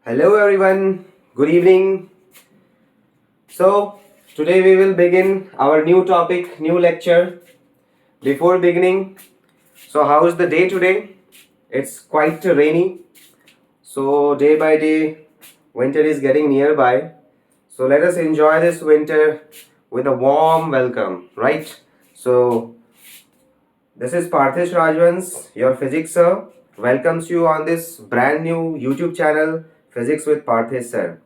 Hello everyone, good evening. So, today we will begin our new topic, new lecture. Before beginning, so how's the day today? It's quite rainy. So, day by day, winter is getting nearby. So, let us enjoy this winter with a warm welcome, right? So, this is Parthish Rajvans, your physics sir, welcomes you on this brand new YouTube channel, Physics with Parthish sir.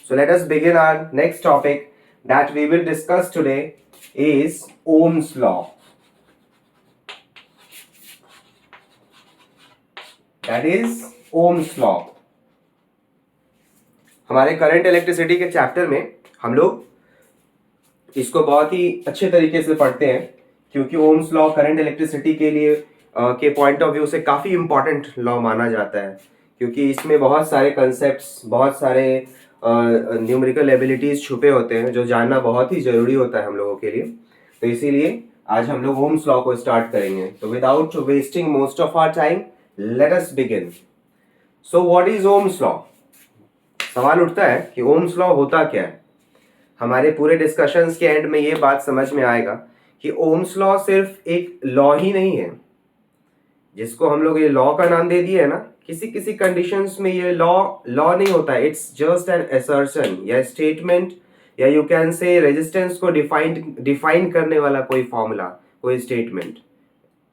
So let us begin our next topic that we will discuss today is Ohm's law. That is Ohm's law. हमारे current electricity के chapter में हम लोग इसको बहुत ही अच्छे तरीके से पढ़ते हैं क्योंकि ओम्स लॉ करंट इलेक्ट्रिसिटी के लिए के पॉइंट ऑफ व्यू से काफ़ी इंपॉर्टेंट लॉ माना जाता है क्योंकि इसमें बहुत सारे कंसेप्ट्स बहुत सारे न्यूमेरिकल एबिलिटीज छुपे होते हैं जो जानना बहुत ही ज़रूरी होता है हम लोगों के लिए। तो इसीलिए आज हम लोग ओम्स लॉ को स्टार्ट करेंगे। तो without wasting most of our time let us begin. So what is ohm's law? सवाल उठता है कि ओम्स लॉ होता क्या है। हमारे पूरे डिस्कशंस के एंड में ये बात समझ में आएगा कि ओम्स लॉ सिर्फ एक लॉ ही नहीं है जिसको हम लोग ये लॉ का नाम दे दिए है ना, किसी किसी कंडीशंस में ये लॉ लॉ नहीं होता है, इट्स जस्ट एन असर्शन या स्टेटमेंट या यू कैन से रेजिस्टेंस को डिफाइन करने वाला कोई फॉर्मूला, कोई स्टेटमेंट।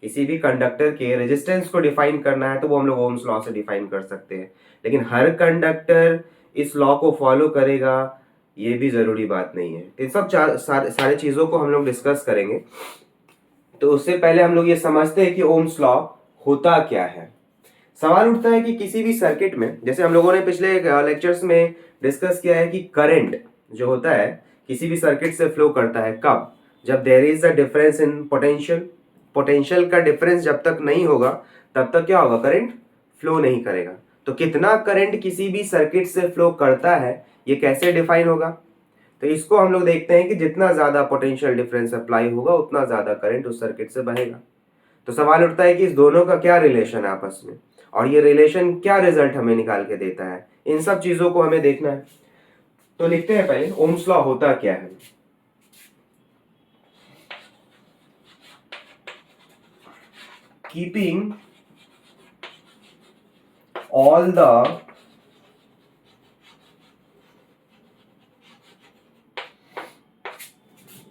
किसी भी कंडक्टर के रेजिस्टेंस को डिफाइन करना है तो वो हम लोग ओम्स लॉ से डिफाइन कर सकते हैं, लेकिन हर कंडक्टर इस लॉ को फॉलो करेगा ये भी जरूरी बात नहीं है। इन सब सारे चीजों को हम लोग डिस्कस करेंगे। तो उससे पहले हम लोग ये समझते हैं कि ओम्स लॉ होता क्या है। सवाल उठता है कि किसी भी सर्किट में, जैसे हम लोगों ने पिछले लेक्चर्स में डिस्कस किया है कि करंट जो होता है किसी भी सर्किट से फ्लो करता है कब? जब there is a difference in potential. Potential का डिफरेंस जब तक नहीं होगा तब तक क्या होगा? करंट फ्लो नहीं करेगा। तो कितना करंट किसी भी सर्किट से फ्लो करता है ये कैसे डिफाइन होगा? तो इसको हम लोग देखते हैं कि जितना ज्यादा पोटेंशियल डिफरेंस अप्लाई होगा उतना ज्यादा करंट उस सर्किट से बहेगा। तो सवाल उठता है कि इस दोनों का क्या रिलेशन है आपस में, और ये रिलेशन क्या रिजल्ट हमें निकाल के देता है, इन सब चीजों को हमें देखना है। तो लिखते हैं पहले ओम्स लॉ होता क्या है। Keeping all the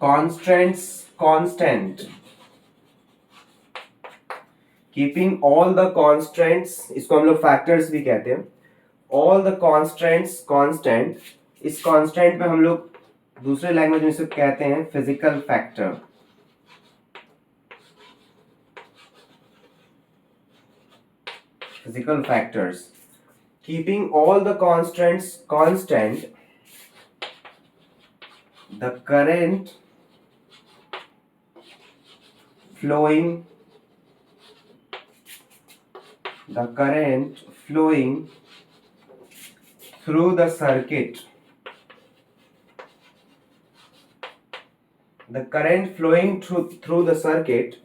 constants constant, keeping all the constants, इसको हम लोग फैक्टर्स भी कहते हैं, ऑल द कॉन्स्टेंट्स कांस्टेंट। इस कांस्टेंट में हम लोग दूसरे लैंग्वेज में से कहते हैं physical factor. Physical factors, keeping all the constants constant, the current flowing through the circuit, the current flowing through the circuit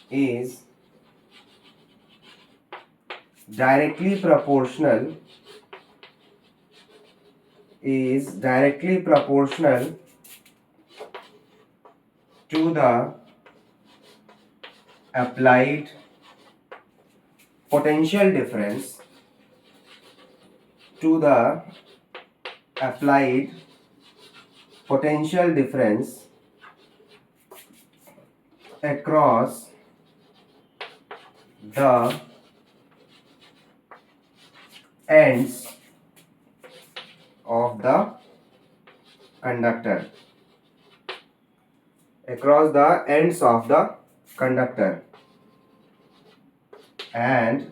is directly proportional to the applied potential difference across the ends of the conductor, and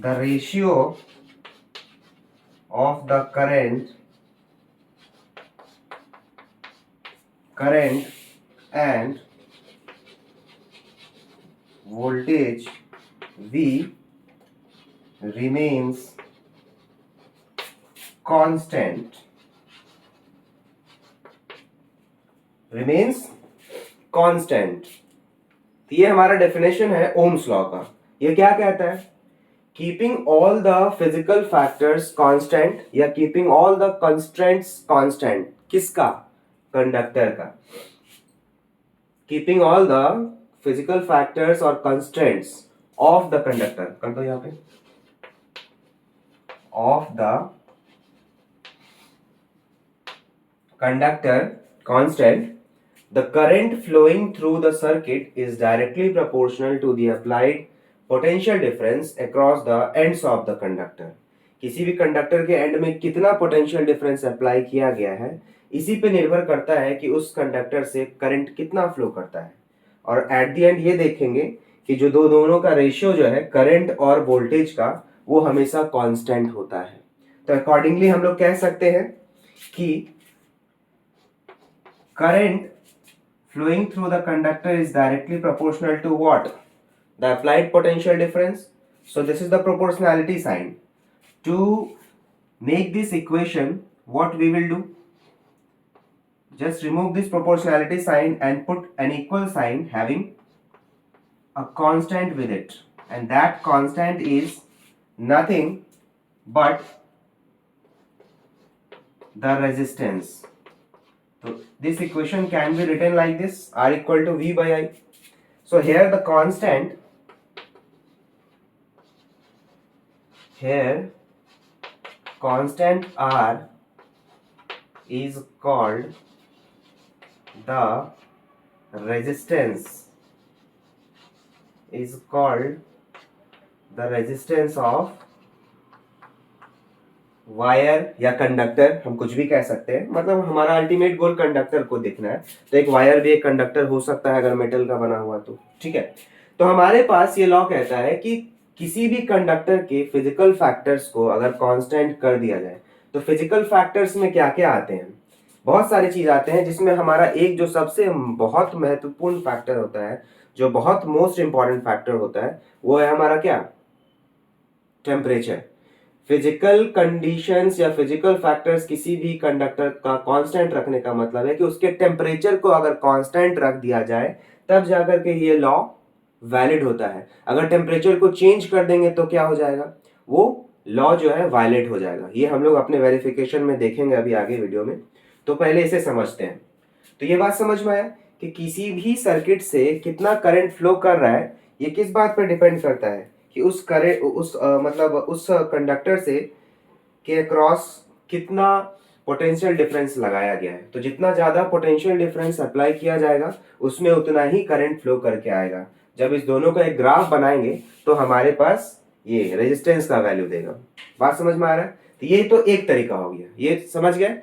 the ratio of the current and voltage V remains constant, ये हमारा definition है Ohm's law का। ये क्या कहता है keeping all the physical factors constant या keeping all the constraints constant, किसका? कंडक्टर का। Keeping all the physical factors और कंस्ट्रेंट्स ऑफ द कंडक्टर, कर दो यहां पे, of the conductor constant, the current flowing through the circuit is directly proportional to the applied potential difference across the ends of the conductor. किसी भी conductor के and में कितना पोटेंशियल डिफरेंस अप्लाई किया गया है, इसी पे निर्भर करता है कि उस कंडक्टर से करंट कितना फ्लो करता है। और एट द एंड ये देखेंगे कि जो दोनों का रेशियो जो है करंट और वोल्टेज का, वो हमेशा कांस्टेंट होता है। तो अकॉर्डिंगली हम लोग कह सकते हैं कि current flowing through the conductor is directly proportional to what? The applied potential difference. So this is the proportionality sign. To make this equation, what we will do? Just remove this proportionality sign and put an equal sign having a constant with it. And that constant is nothing but the resistance. So this equation can be written like this: R equal to V by I. So here the constant, R is called the resistance, of wire या conductor, हम कुछ भी कह सकते हैं, मतलब हमारा ultimate goal conductor को देखना है। तो एक वायर भी एक कंडक्टर हो सकता है अगर मेटल का बना हुआ तो, ठीक है। तो हमारे पास ये लॉ कहता है कि किसी भी कंडक्टर के फिजिकल फैक्टर्स को अगर कांस्टेंट कर दिया जाए, तो फिजिकल फैक्टर्स में क्या क्या आते हैं? बहुत सारी चीज आते हैं, जिसमें हमारा एक जो सबसे बहुत महत्वपूर्ण फैक्टर होता है, जो बहुत मोस्ट इंपॉर्टेंट फैक्टर होता है, वो है हमारा क्या? टेम्परेचर। फिजिकल कंडीशंस या फिजिकल फैक्टर्स किसी भी कंडक्टर का कांस्टेंट रखने का मतलब है कि उसके टेम्परेचर को अगर कांस्टेंट रख दिया जाए, तब जाकर के ये लॉ वैलिड होता है। अगर टेम्परेचर को चेंज कर देंगे तो क्या हो जाएगा? वो लॉ जो है वायलेट हो जाएगा। ये हम लोग अपने वेरिफिकेशन में देखेंगे अभी आगे वीडियो में। तो पहले इसे समझते हैं। तो ये बात समझ में आया कि किसी भी सर्किट से कितना करंट फ्लो कर रहा है, ये किस बात पर डिपेंड करता है कि उस करंट मतलब उस कंडक्टर से के अक्रॉस कितना पोटेंशियल डिफरेंस लगाया गया है। तो जितना ज्यादा पोटेंशियल डिफरेंस अप्लाई किया जाएगा, उसमें उतना ही करंट फ्लो करके आएगा। जब इस दोनों का एक ग्राफ बनाएंगे तो हमारे पास ये रेजिस्टेंस का वैल्यू देगा। बात समझ में आ रहा है? तो ये तो एक तरीका हो गया, ये समझ गए।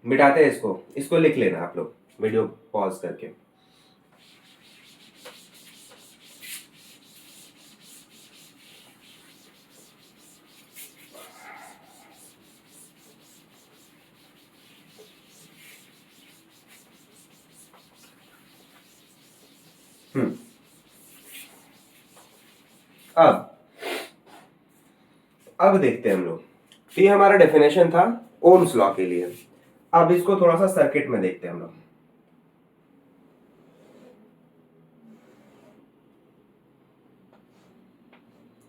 मिटाते हैं इसको लिख लेना आप लोग वीडियो पॉज करके। अब देखते हैं हम लोग। तो ये हमारा डेफिनेशन था ओम्स लॉ के लिए। अब इसको थोड़ा सा सर्किट में देखते हैं हम लोग।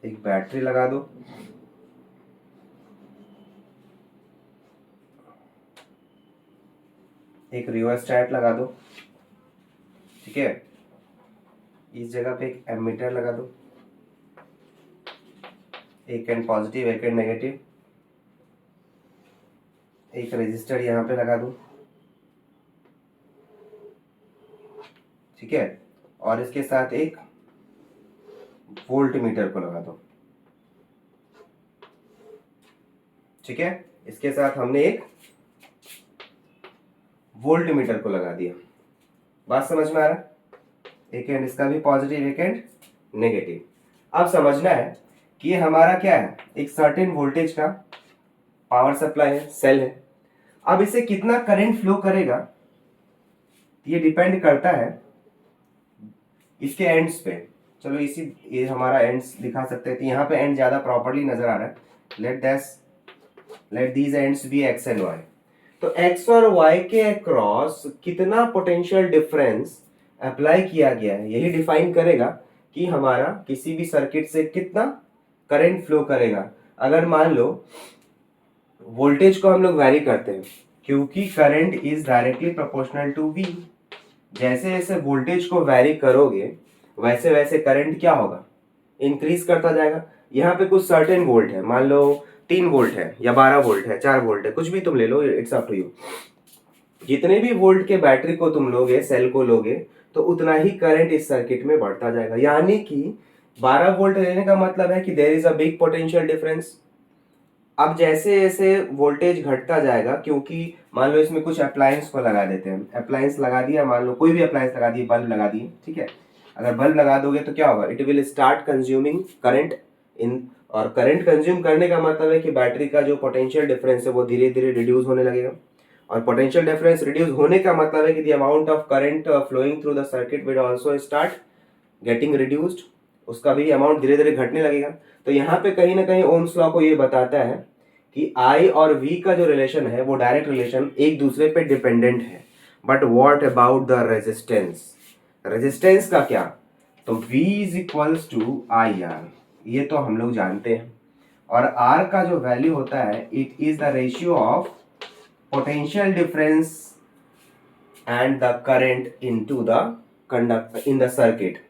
एक बैटरी लगा दो, एक रियोस्टैट लगा दो, ठीक है। इस जगह पे एक एमीटर लगा दो, एक एंड पॉजिटिव एक एंड नेगेटिव, एक रेजिस्टर यहां पे लगा दो, ठीक है। और इसके साथ एक वोल्ट मीटर को लगा दो, ठीक है। इसके साथ हमने एक वोल्ट मीटर को लगा दिया। बात समझ में आ रहा है? एक एंड इसका भी पॉजिटिव एक एंड नेगेटिव। अब समझना है कि ये हमारा क्या है, एक सर्टेन वोल्टेज का पावर सप्लाई है, सेल है। अब इसे कितना करंट फ्लो करेगा ये डिपेंड करता है इसके एंड्स पे। चलो ये हमारा एंड्स दिखा सकते हैं। तो यहाँ पे एंड ज्यादा प्रॉपर्ली नजर आ रहा है। Let these ends be X and Y. तो एक्स और वाई के अक्रॉस कितना पोटेंशियल डिफरेंस अप्लाई किया गया है, यही डिफाइन करेगा कि हमारा किसी भी सर्किट से कितना करंट फ्लो करेगा। अगर मान लो वोल्टेज को हम लोग वैरी करते हैं, क्योंकि current is directly proportional to V. जैसे जैसे वोल्टेज को वैरी करोगे वैसे वैसे करंट क्या होगा, इंक्रीज करता जाएगा। यहाँ पे कुछ सर्टेन वोल्ट है, मान लो 3 वोल्ट है या 12 वोल्ट है, 4 वोल्ट है, कुछ भी तुम ले लो, इट्स अप टू यू। जितने भी वोल्ट के बैटरी को तुम लोगे, सेल को लोगे, तो उतना ही करंट इस सर्किट में बढ़ता जाएगा। यानी कि 12 वोल्ट लेने का मतलब है कि there is a big potential difference. अब जैसे जैसे वोल्टेज घटता जाएगा, क्योंकि मान लो इसमें कुछ अप्लायंस को लगा देते हैं, अप्लायंस लगा दिया, मान लो कोई भी अप्लायंस लगा दिए, बल्ब लगा दिए, ठीक है। अगर बल्ब लगा दोगे तो क्या होगा, it will start consuming current in, और करंट कंज्यूम करने का मतलब है कि बैटरी का जो पोटेंशियल डिफरेंस है वो धीरे धीरे रिड्यूस होने लगेगा। और पोटेंशियल डिफरेंस रिड्यूस होने का मतलब है कि the amount of current flowing through the circuit will also start getting reduced, उसका भी अमाउंट धीरे धीरे घटने लगेगा। तो यहाँ पे कहीं ना कहीं ओम्स लॉ को ये बताता है कि I और V का जो रिलेशन है वो डायरेक्ट रिलेशन एक दूसरे पे डिपेंडेंट है। But what about the resistance, resistance का क्या, तो V is equals to I R, ये तो हम लोग जानते हैं। और R का जो वैल्यू होता है, it is the ratio of potential difference and the current into the conduct in the circuit,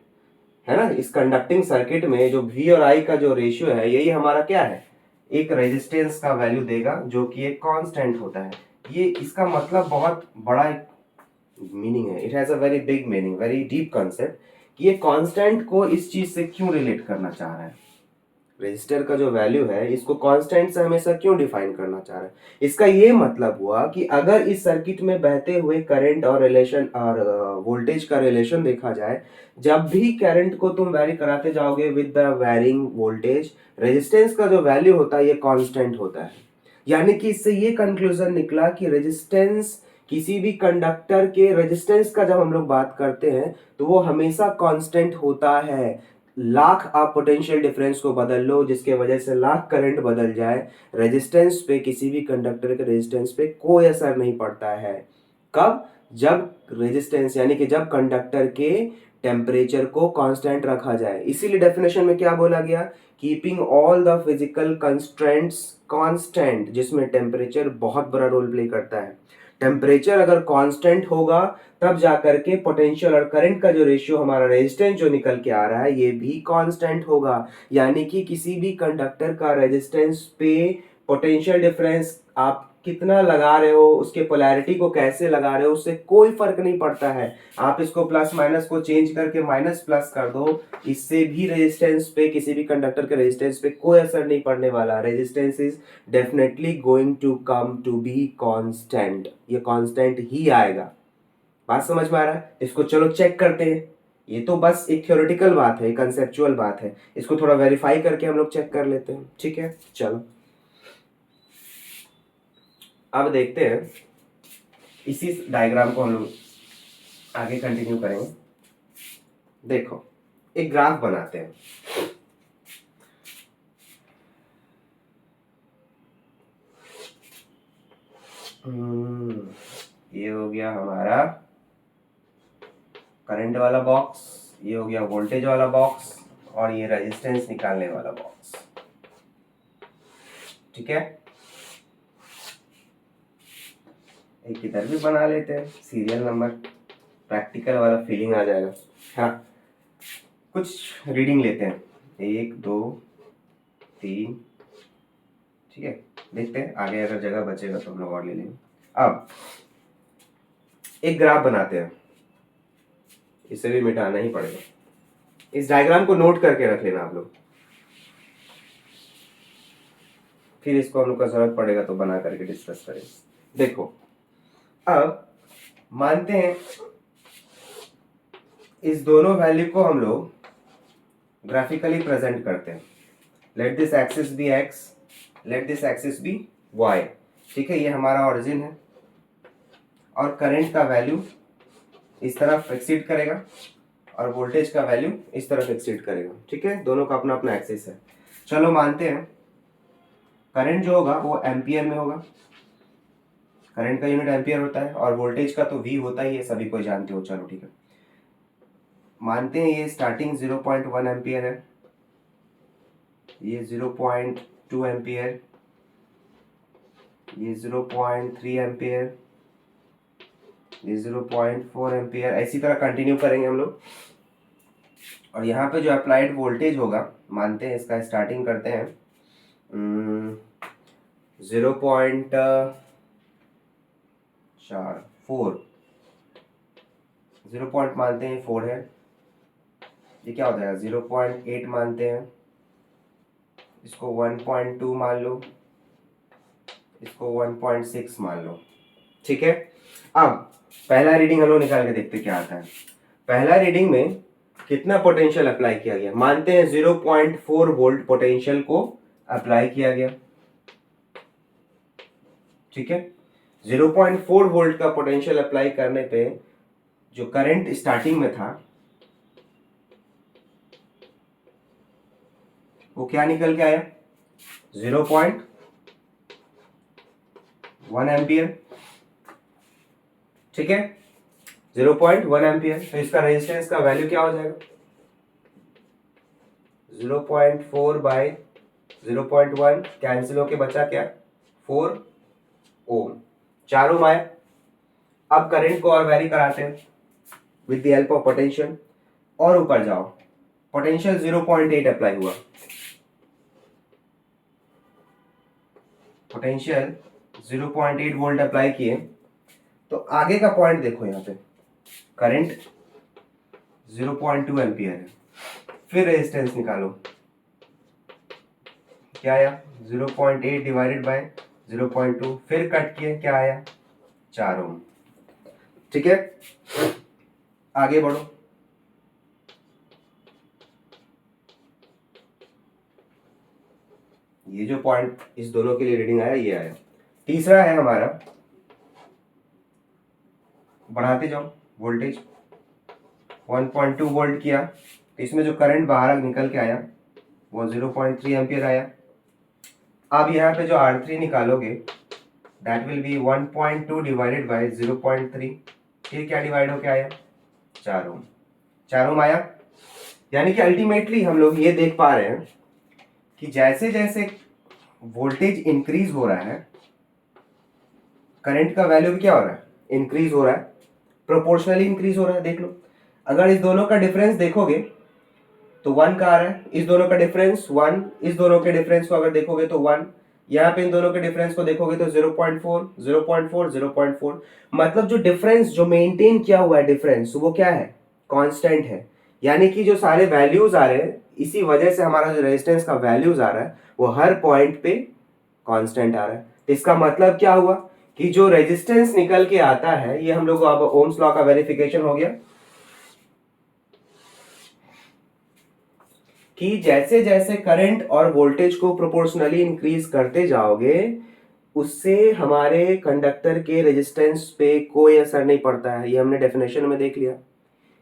है ना। इस कंडक्टिंग सर्किट में जो V और I का जो रेशियो है, यही हमारा क्या है, एक रेजिस्टेंस का वैल्यू देगा जो कि एक कांस्टेंट होता है। ये इसका मतलब बहुत बड़ा एक मीनिंग है, it has a very big meaning, very deep concept, कि ये कांस्टेंट को इस चीज से क्यों रिलेट करना चाह रहा है। रेजिस्टर का जो वैल्यू है इसको कांस्टेंट से हमेशा क्यों डिफाइन करना चाह रहा है। इसका ये मतलब हुआ कि अगर इस सर्किट में बहते हुए करंट और रिलेशन और वोल्टेज का रिलेशन देखा जाए, जब भी करंट को तुम वैरी कराते जाओगे with the varying voltage, resistance का जो वैल्यू होता है ये कांस्टेंट होता है। यानी कि इससे ये कंक्लूजन निकला कि रेजिस्टेंस, किसी भी कंडक्टर के रेजिस्टेंस का जब हम लोग बात करते हैं तो वो हमेशा कांस्टेंट होता है। लाख आप पोटेंशियल डिफरेंस को बदल लो, जिसके वजह से लाख करंट बदल जाए, रेजिस्टेंस पे, किसी भी कंडक्टर के रेजिस्टेंस पे कोई असर नहीं पड़ता है। कब, जब रेजिस्टेंस यानी कि जब कंडक्टर के टेम्परेचर को कांस्टेंट रखा जाए। इसीलिए डेफिनेशन में क्या बोला गया, keeping all the physical constraints constant, जिसमें टेम्परेचर बहुत बड़ा रोल प्ले करता है। टेम्परेचर अगर कांस्टेंट होगा तब जाकर के पोटेंशियल और करंट का जो रेशियो, हमारा रेजिस्टेंस जो निकल के आ रहा है, ये भी कांस्टेंट होगा। यानी कि किसी भी कंडक्टर का रेजिस्टेंस पे पोटेंशियल डिफरेंस आप कितना लगा रहे हो, उसके पोलैरिटी को कैसे लगा रहे हो, उससे कोई फर्क नहीं पड़ता है। आप इसको प्लस माइनस को चेंज करके माइनस प्लस कर दो, इससे भी रेजिस्टेंस पे, किसी भी कंडक्टर के रेजिस्टेंस पे कोई असर नहीं पड़ने वाला। Resistance is definitely going to come to be constant, ये कांस्टेंट ही आएगा। बात समझ में आ रहा है, इसको चलो चेक करते हैं। ये तो बस एक थ्योरेटिकल बात है, कंसेप्चुअल बात है, इसको थोड़ा वेरीफाई करके हम लोग चेक कर लेते हैं, ठीक है। चलो अब देखते हैं, इसी डायग्राम को हम लोग आगे कंटिन्यू करेंगे। देखो एक ग्राफ बनाते हैं। ये हो गया हमारा करंट वाला बॉक्स, ये हो गया वोल्टेज वाला बॉक्स, और ये रेजिस्टेंस निकालने वाला बॉक्स, ठीक है। एक इधर भी बना लेते हैं, सीरियल नंबर, प्रैक्टिकल वाला फीलिंग आ जाएगा। हाँ, कुछ रीडिंग लेते हैं, 1 2 3, ठीक है। देखते हैं आगे अगर जगह बचेगा तो हम लोग और ले लेंगे। अब एक ग्राफ बनाते हैं, इसे भी मिटाना ही पड़ेगा। इस डायग्राम को नोट करके रख लेना आप लोग, फिर इसको हम लोग का जरूरत पड़ेगा तो बना करके डिस्कस करेंगे। देखो अब मानते हैं इस दोनों वैल्यू को हम लोग ग्राफिकली प्रेजेंट करते हैं। Let this axis be X, let this axis be Y, ठीक है। ये हमारा ओरिजिन है, और करंट का वैल्यू इस तरफ एक्सीड करेगा, और वोल्टेज का वैल्यू इस तरफ एक्सीड करेगा, ठीक है। दोनों का अपना अपना एक्सिस है। चलो मानते हैं करंट जो होगा वो एम्पियर में होगा, करंट का यूनिट एम्पियर होता है, और वोल्टेज का तो वी होता ही है, सभी को जानते हो। चलो ठीक है, मानते हैं ये स्टार्टिंग 0.1 एम्पियर है, ये 0.2 एम्पियर, ये 0.3 एम्पियर, ये 0.4 एम्पियर, इसी तरह कंटिन्यू करेंगे हम लोग। और यहाँ पे जो अप्लाइड वोल्टेज होगा, मानते हैं इसका स्टार्टिंग करते हैं 0.4, 0 पॉइंट मानते हैं 4 है, ये क्या हो जाएगा 0.8 मानते हैं, इसको 1.2 मान लो, इसको 1.6 मान लो, ठीक है। अब पहला रीडिंग हम लोग निकाल के देखते क्या आता है। पहला रीडिंग में कितना पोटेंशियल अप्लाई किया गया, मानते हैं 0.4 वोल्ट पोटेंशियल को अप्लाई किया गया, ठीक है। 0.4 वोल्ट का पोटेंशियल अप्लाई करने पे जो करंट स्टार्टिंग में था वो क्या निकल के आया 0.1 एम्पियर, ठीक है, 0.1 एम्पियर। तो इसका रेजिस्टेंस का वैल्यू क्या हो जाएगा 0.4 बाय 0.1 कैंसिल होके बचा क्या 4 ओम, 4 ओम आया। अब करंट को और वैरी कराते हैं with the help of potential, और ऊपर जाओ, पोटेंशियल 0.8 अप्लाई हुआ, पोटेंशियल 0.8 वोल्ट अप्लाई किए, तो आगे का पॉइंट देखो, यहाँ पे करंट 0.2 एम्पियर है, फिर रेजिस्टेंस निकालो, क्या आया 0.8 डिवाइडेड बाय 0.2, फिर कट किए क्या आया 4 ओम, ठीक है। आगे बढ़ो, ये जो पॉइंट इस दोनों के लिए रीडिंग आया ये आया। तीसरा है हमारा, बढ़ाते जाओ वोल्टेज, 1.2 वोल्ट किया, तो इसमें जो करंट बाहर निकल के आया वो 0.3 एम्पियर आया। अब यहाँ पे जो R3 निकालोगे that will be 1.2 divided by 0.3, फिर क्या डिवाइड होके आया 4 ओम, 4 ओम आया। यानी कि अल्टीमेटली हम लोग ये देख पा रहे हैं कि जैसे जैसे वोल्टेज इंक्रीज हो रहा है, करंट का वैल्यू भी क्या हो रहा है इंक्रीज हो रहा है, प्रोपोर्शनली इंक्रीज हो रहा है। देख लो, अगर इस दोनों का डिफरेंस देखोगे तो 1 का आ रहा है, इस दोनों का डिफरेंस 1, इस दोनों के डिफरेंस को अगर देखोगे तो 1, यहाँ पे इन दोनों के डिफरेंस को देखोगे तो 0.4, 0.4, 0.4, मतलब जो डिफरेंस जो मेंटेन किया हुआ है डिफरेंस वो क्या है कांस्टेंट है। यानी कि जो सारे वैल्यूज आ रहे हैं, इसी वजह से हमारा जो रेजिस्टेंस का वैल्यूज आ रहा है वो हर पॉइंट पे कांस्टेंट आ रहा है। तो इसका मतलब क्या हुआ कि जो रेजिस्टेंस निकल के आता है, ये हम लोग अब ओम्स लॉ का वेरिफिकेशन हो गया कि जैसे जैसे करंट और वोल्टेज को प्रोपोर्शनली इंक्रीज करते जाओगे उससे हमारे कंडक्टर के रेजिस्टेंस पे कोई असर नहीं पड़ता है। ये हमने डेफिनेशन में देख लिया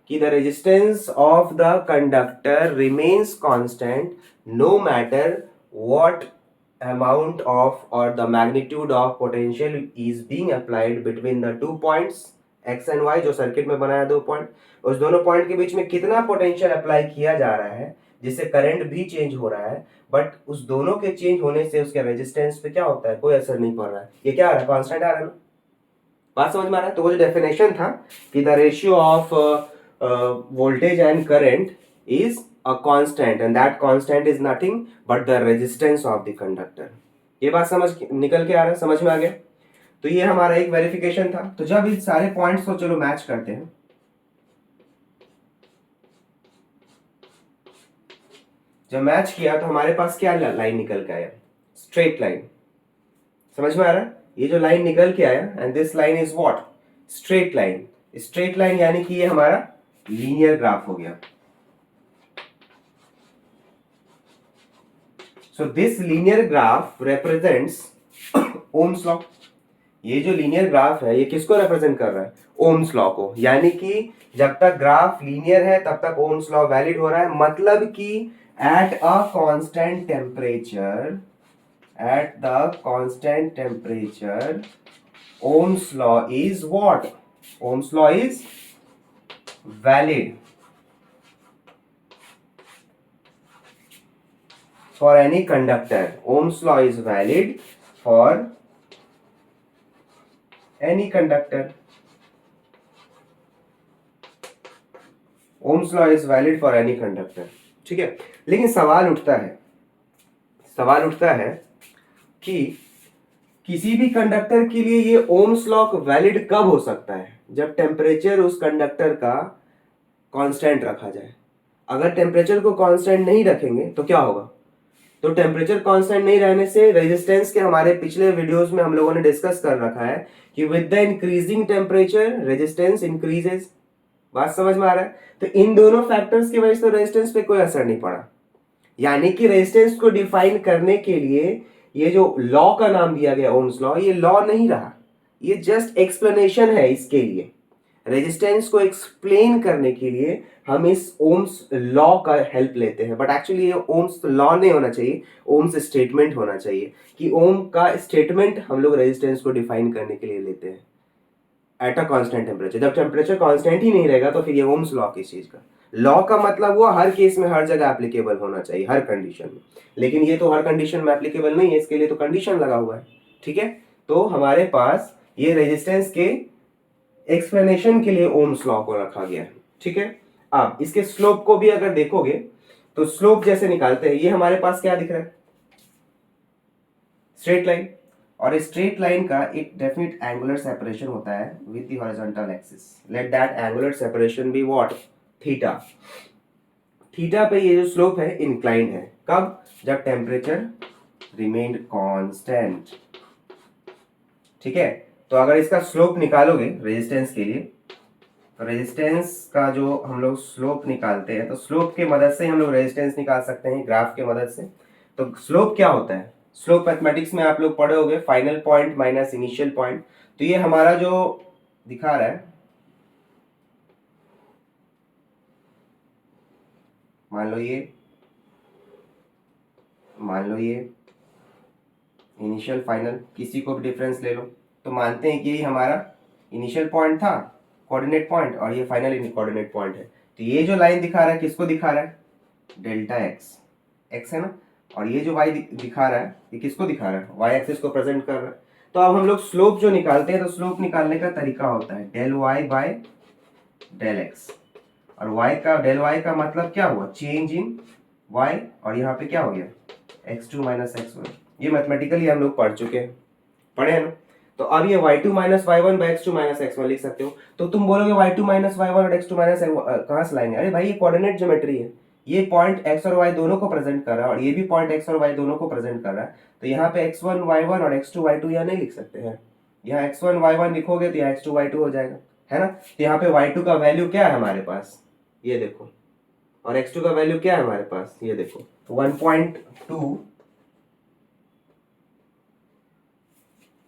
कि the resistance of the conductor remains constant no matter what amount of or the magnitude of potential is being applied between the 2 points x and y, जो सर्किट में बनाया 2 पॉइंट, उस दोनों पॉइंट के बीच में कितना पोटेंशियल अप्लाई किया जा रहा है जिससे करंट भी चेंज हो रहा है, बट उस दोनों के चेंज होने से उसके रेजिस्टेंस पे क्या होता है कोई असर नहीं पड़ रहा है। ये क्या आ रहा है कांस्टेंट आ रहा है ना, बात समझ में आ रहा है। तो वो जो डेफिनेशन था कि the ratio of voltage and current is a constant and that constant is nothing but the resistance of the conductor। ये बात समझ निकल के आ रहा है, समझ में आ गया। तो ये हमारा एक वेरिफिकेशन था। तो जब इन सारे पॉइंट्स को चलो मैच करते हैं, जब मैच किया तो हमारे पास क्या लाइन निकल के आया स्ट्रेट लाइन, समझ में आ रहा है। ये जो लाइन निकल के आया and this line is what straight line, straight line यानी कि ये हमारा लीनियर ग्राफ हो गया। So this linear graph represents Ohm's law। ये जो लीनियर ग्राफ है ये किसको रिप्रेजेंट कर रहा है ओम्स लॉ को। यानी कि जब तक ग्राफ लीनियर है तब तक ओम्स लॉ वैलिड हो रहा है, मतलब कि at a constant temperature, at the constant temperature Ohm's law is what, Ohm's law is valid. For any conductor, Ohm's law is valid for any conductor, Ohm's law is valid for any conductor, ठीक है। लेकिन सवाल उठता है कि किसी भी conductor के लिए ये ओम्स लॉ वैलिड कब हो सकता है, जब टेम्परेचर उस कंडक्टर का कांस्टेंट रखा जाए। अगर टेम्परेचर को कांस्टेंट नहीं रखेंगे तो क्या होगा, तो टेम्परेचर कांस्टेंट नहीं रहने से रेजिस्टेंस के हमारे पिछले वीडियोस में हम लोगों ने डिस्कस कर रखा है कि with the increasing temperature resistance increases. बात समझ में आ रहा है? तो इन दोनों फैक्टर्स की वजह से रेजिस्टेंस पे कोई असर नहीं पड़ा, यानी कि रेजिस्टेंस को डिफाइन करने के लिए ये जो लॉ का नाम दिया गया ओम्स लॉ, ये लॉ नहीं रहा, ये जस्ट एक्सप्लेनेशन है। इसके लिए रेजिस्टेंस को एक्सप्लेन करने के लिए हम इस ओम्स लॉ का हेल्प लेते हैं, बट एक्चुअली ये ओम्स लॉ नहीं होना चाहिए, ओम्स स्टेटमेंट होना चाहिए कि ओम का स्टेटमेंट हम लोग रेजिस्टेंस को डिफाइन करने के लिए लेते हैं एट अ कांस्टेंट टेम्परेचर। जब टेम्परेचर कांस्टेंट ही नहीं रहेगा तो फिर ये ओम्स लॉ किस चीज का, लॉ का मतलब हुआ हर केस में हर जगह एप्लीकेबल होना चाहिए, हर कंडीशन में। लेकिन ये तो हर कंडीशन में एप्लीकेबल नहीं है, इसके लिए तो कंडीशन लगा हुआ है, ठीक है। तो हमारे पास ये रेजिस्टेंस के एक्सप्लेनेशन के लिए ओम्स लॉ को रखा गया है, ठीक है। अब इसके स्लोप को भी अगर देखोगे तो स्लोप जैसे निकालते हैं, ये हमारे पास क्या दिख रहा है, स्ट्रेट लाइन, और स्ट्रेट लाइन का एक डेफिनेट एंगुलर सेपरेशन होता है with the horizontal axis. Let that angular separation be what, theta. Theta पे ये जो स्लोप है इंक्लाइन है, कब, जब टेम्परेचर रिमेन्ड कांस्टेंट, ठीक है। तो अगर इसका स्लोप निकालोगे रेजिस्टेंस के लिए, तो रेजिस्टेंस का जो हम लोग स्लोप निकालते हैं, तो स्लोप के मदद से हम लोग रेजिस्टेंस निकाल सकते हैं ग्राफ के मदद से। तो स्लोप क्या होता है, स्लोप मैथमेटिक्स में आप लोग पढ़े होंगे, final point minus initial point. तो ये हमारा जो दिखा रहा है, मान लो ये इनिशियल फाइनल, किसी को भी डिफरेंस ले लो, तो मानते हैं कि ये हमारा इनिशियल पॉइंट था, कोऑर्डिनेट पॉइंट, और ये फाइनल कोऑर्डिनेट पॉइंट है। तो ये जो लाइन दिखा रहा है किसको दिखा रहा है, डेल्टा एक्स, एक्स है ना, और ये जो वाई दिखा रहा है ये किसको दिखा रहा है, वाई एक्सिस को प्रेजेंट कर रहा है। तो अब हम लोग स्लोप जो निकालते हैं, तो स्लोप निकालने का तरीका होता है del Y by del X, और वाई का, डेल वाई का मतलब क्या हुआ, चेंज इन वाई, और यहाँ पे क्या हो गया, x2 माइनस x1। ये मैथमेटिकली हम लोग पढ़ चुके हैं, पढ़े हैं ना। तो अब ये y2 minus y1 by x2 minus x1 लिख सकते हो। तो तुम बोलोगे y2 माइनस y1 और x2 माइनस कहाँ से लाएंगे, अरे भाई ये कोऑर्डिनेट ज्योमेट्री है, ये पॉइंट x और y दोनों को प्रेजेंट कर रहा है, और ये भी पॉइंट x और y दोनों को प्रेजेंट कर रहा है। तो यहाँ पे x1 y1 और x2 y2 यहाँ नहीं लिख सकते हैं, यहाँ x1 y1 लिखोगे तो यहाँ x2 y2 हो जाएगा, है ना। तो यहाँ पे y2 का वैल्यू क्या है हमारे पास, ये देखो, और x2 का वैल्यू क्या है हमारे पास, ये देखो 1.2,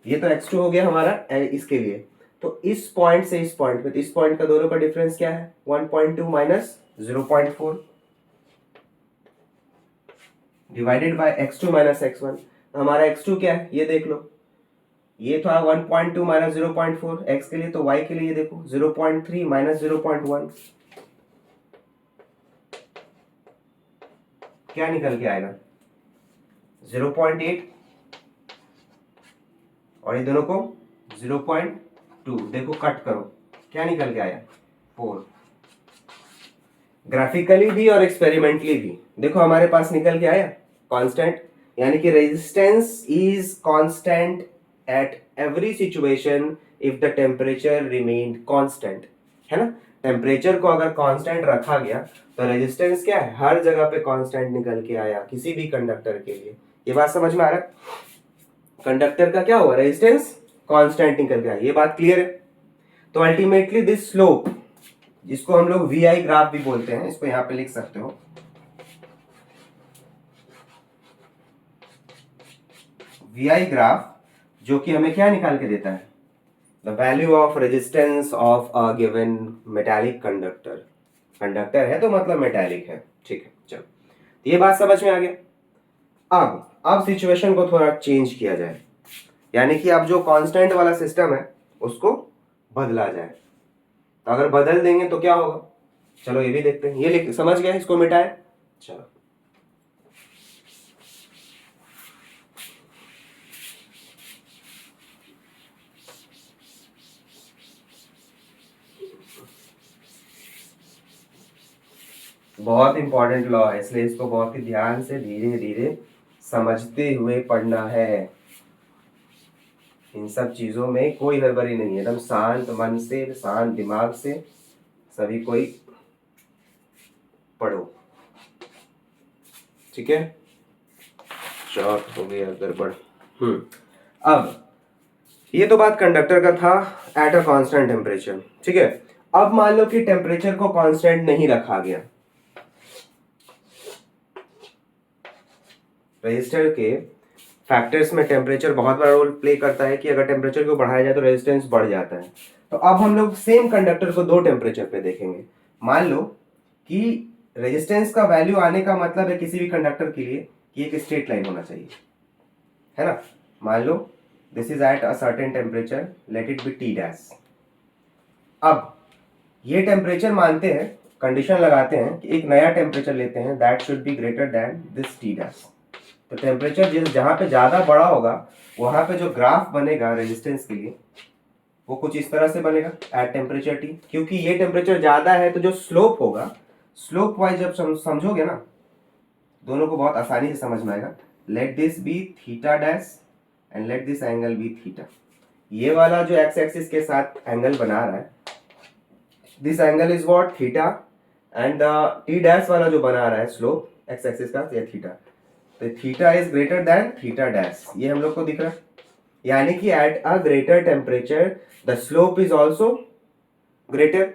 ये तो x2 हो गया हमारा इसके लिए। तो इस पॉइंट से इस पॉइंट पे, तो इस पॉइंट का दोनों का डिफरेंस क्या है, 1.2 minus 0.4 divided by x2 minus x1। हमारा x2 क्या है ये देख लो, ये था 1.2 माइनस 0.4 x के लिए, तो y के लिए देखो 0.3 माइनस 0.1, क्या निकल के आएगा 0.8, और ये दोनों को 0.2, देखो कट करो क्या निकल के आया 4। ग्राफिकली भी और एक्सपेरिमेंटली भी देखो हमारे पास निकल के आया कांस्टेंट, यानी कि resistance is constant at every situation if the temperature remained constant, है ना। टेम्परेचर को अगर कांस्टेंट रखा गया तो रेजिस्टेंस क्या है, हर जगह पे कांस्टेंट निकल के आया किसी भी कंडक्टर के लिए। ये बात समझ में आ रहा है, कंडक्टर का क्या हुआ, रेजिस्टेंस कांस्टेंट निकल के आया, ये बात क्लियर है। तो अल्टीमेटली दिस स्लोप, जिसको हम लोग वी आई ग्राफ भी बोलते हैं, इसको यहां पे लिख सकते हो, वी आई ग्राफ, जो कि हमें क्या निकाल के देता है, the value of resistance of a given metallic conductor. Conductor है तो मतलब मेटालिक है, ठीक है। चलो ये बात समझ में आ गया। अब सिचुएशन को थोड़ा चेंज किया जाए, यानी कि अब जो कांस्टेंट वाला सिस्टम है उसको बदला जाए। तो अगर बदल देंगे तो क्या होगा, चलो ये भी देखते हैं। ये समझ गए, इसको मिटाए, चलो बहुत इंपॉर्टेंट लॉ है, इसलिए इसको बहुत ही ध्यान से धीरे धीरे समझते हुए पढ़ना है। इन सब चीजों में कोई हड़बड़ी नहीं है, एकदम शांत मन से शांत दिमाग से सभी कोई पढ़ो, ठीक है। चौक हो गया गड़बड़। अब ये तो बात कंडक्टर का था एट अ कांस्टेंट टेम्परेचर, ठीक है। अब मान लो कि टेम्परेचर को कांस्टेंट नहीं रखा गया, रेजिस्टर के फैक्टर्स में टेम्परेचर बहुत बड़ा रोल प्ले करता है कि अगर टेम्परेचर को बढ़ाया जाए तो रेजिस्टेंस बढ़ जाता है। तो अब हम लोग सेम कंडक्टर को दो टेम्परेचर पे देखेंगे। मान लो कि रेजिस्टेंस का वैल्यू आने का मतलब है किसी भी कंडक्टर के लिए कि एक स्ट्रेट लाइन होना चाहिए, है ना। मान लो this is at a certain temperature, let it be T dash. अब ये टेम्परेचर मानते हैं, कंडीशन लगाते हैं कि एक नया टेम्परेचर लेते हैं that should be greater than this T dash. तो टेम्परेचर जहां पे ज्यादा बड़ा होगा वहां पे जो ग्राफ बनेगा रेजिस्टेंस के लिए वो कुछ इस तरह से बनेगा एट टेम्परेचर टी। क्योंकि ये टेम्परेचर ज्यादा है तो जो स्लोप होगा, स्लोप वाइज जब समझोगे ना दोनों को बहुत आसानी से समझ में आएगा। Let this be theta dash and let this angle be theta. ये वाला जो एक्स एक्सिस के साथ एंगल बना रहा है, this angle is what theta, and the T dash वाला जो बना रहा है स्लोप एक्स एक्सिस का ये थीटा। तो theta is greater than theta dash, ये हम लोग को दिख रहा है। यानी कि at a greater temperature the slope is also greater.